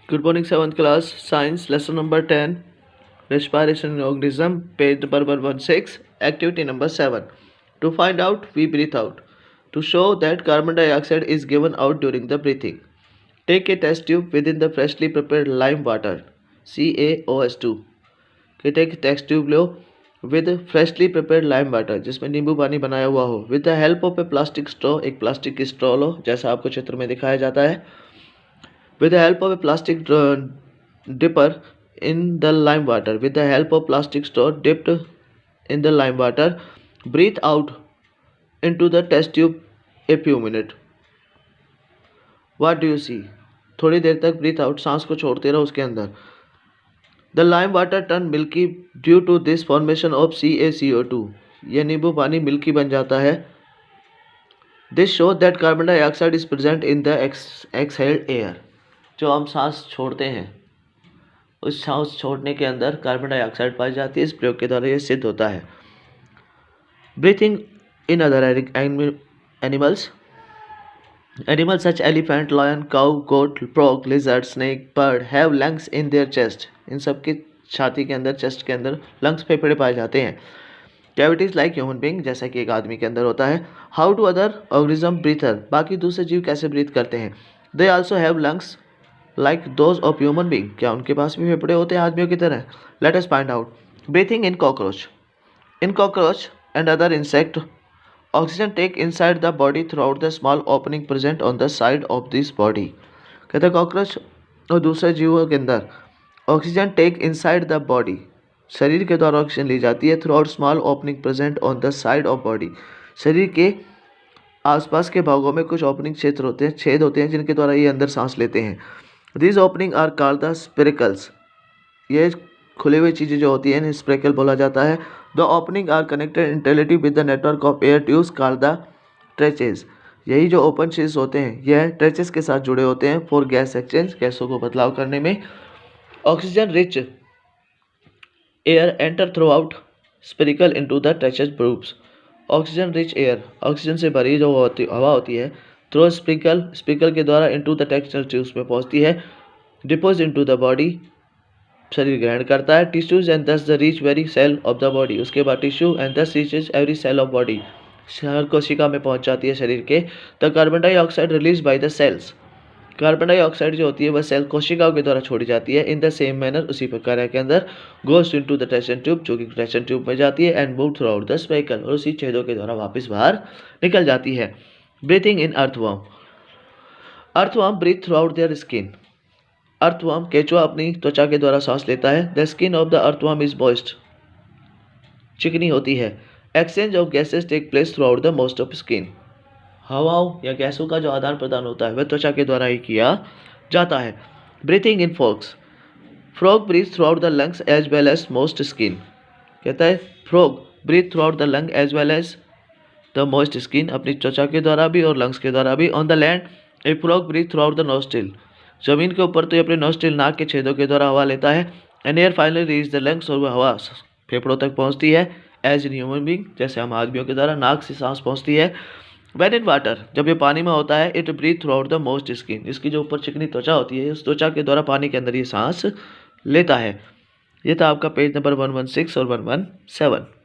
Good morning, 7th class, Science, lesson number 10, Respiration in Organism, page number 116, activity number 7. To find out, we breathe out. To show that carbon dioxide is given out during the breathing. Take a test tube within the freshly prepared lime water, CaOS2. कि एक test tube लो with freshly prepared lime water, जिसमें नींबू पानी बनाया हुआ हो, with the help of a plastic straw, एक प्लास्टिक की स्ट्रॉ लो जैसा आपको चित्र में दिखाया जाता है, with the help of a plastic dipper in the lime water, with the help of plastic straw dipped in the lime water, breathe out into the test tube a few minutes. What do you see? थोड़ी देर तक breathe out, सांस को छोड़ते रहो उसके अंदर. The lime water turn milky due to this formation of CaCO2. ये नींबू पानी मिल्की बन जाता है. This shows that carbon dioxide is present in the exhaled air. जो हम सांस छोड़ते हैं उस सांस छोड़ने के अंदर कार्बन डाइऑक्साइड पाई जाती है. इस प्रयोग के द्वारा यह सिद्ध होता है. Breathing in other animals such elephant, lion, cow, goat, frog, lizard, snake, bird have lungs in their chest. इन सब की छाती के अंदर, चेस्ट के अंदर लंग्स, फेफड़े पाए जाते हैं. कैविटीज लाइक ह्यूमन बीइंग, जैसा कि एक आदमी के अंदर होता है. How do other organism breather, बाकी दूसरे जीव कैसे ब्रीथ करते हैं. They also have lungs like those of human being, क्या उनके पास भी फेफड़े होते हैं आदमियों की तरह. Let us find out. Breathing in cockroach and other insect, oxygen take inside the body throughout the small opening present on the side of this body. कहते हैं कॉकरोच और दूसरे जीवों के अंदर oxygen take inside the body, शरीर के द्वारा ऑक्सीजन ली जाती है, throughout small opening present on the side of body. शरीर के आसपास के भागों में कुछ ओपनिंग क्षेत्र होते हैं, छेद होते हैं, जिनके द्वारा ये अंदर सांस लेते हैं. These opening are called the spiracles. ये खुली हुई चीज़ें जो होती हैं इन्हें स्पेरिकल बोला जाता है. The opening are connected entirely with the network of air tubes called the ट्रेचेज. यही जो ओपन चीज होते हैं यह ट्रेचेज के साथ जुड़े होते हैं फॉर गैस एक्सचेंज, गैसों को बदलाव करने में. Oxygen rich air enter through out spiracles into the trachea groups. Oxygen rich air, oxygen से भरी जो हवा होती है, थ्रू स्पिकल के द्वारा इनटू द टेक्सचर ट्यूब्स में पहुंचती है. डिपोज इनटू द बॉडी, शरीर ग्रहण करता है. Tissues and thus the reach every cell of the body, उसके बाद tissue and thus reaches every cell of body, हर कोशिका में पहुंच जाती है शरीर के. The carbon dioxide release by the cells, carbon dioxide जो होती है वह सेल कोशिकाओं के द्वारा छोड़ी जाती है. इन द सेम मैनर, उसी प्रकार के अंदर, गोस इनटू द टेक्सचर ट्यूब, जो कि टेक्सचर ट्यूब में जाती है, and move through out the speckle, और उसी छेदों के द्वारा वापस बाहर निकल जाती है. Breathing in earthworm. Earthworm breathe throughout their skin. Earthworm, केचुआ, अपनी त्वचा के द्वारा सांस लेता है. The skin of the earthworm is moist, चिकनी होती है. Exchange of gases take place throughout the most of skin. हवाओं या गैसों का जो आदान प्रदान होता है वह त्वचा के द्वारा ही किया जाता है. Breathing in frogs. Frog breathe throughout the lungs as well as most skin. कहता है frog breathe throughout the lung as well as the most skin, अपनी त्वचा के द्वारा भी और लंग्स के द्वारा भी. On the land a frog breathe throughout the nostril. जमीन के ऊपर तो ये अपने नोस्ट्रिल, नाक के छेदों के द्वारा हवा लेता है. And air finally reach the lungs, और वह हवा फेफड़ों तक पहुंचती है. एज इन ह्यूमन बीइंग, जैसे हम आदमियों के द्वारा नाक से सांस पहुंचती है. व्हेन इन वाटर, जब ये पानी में होता है, it breathe throughout the most skin, इसकी जो ऊपर चिकनी त्वचा होती है उस त्वचा के द्वारा पानी के अंदर ये सांस लेता है. ये था आपका पेज नंबर 116 और 117.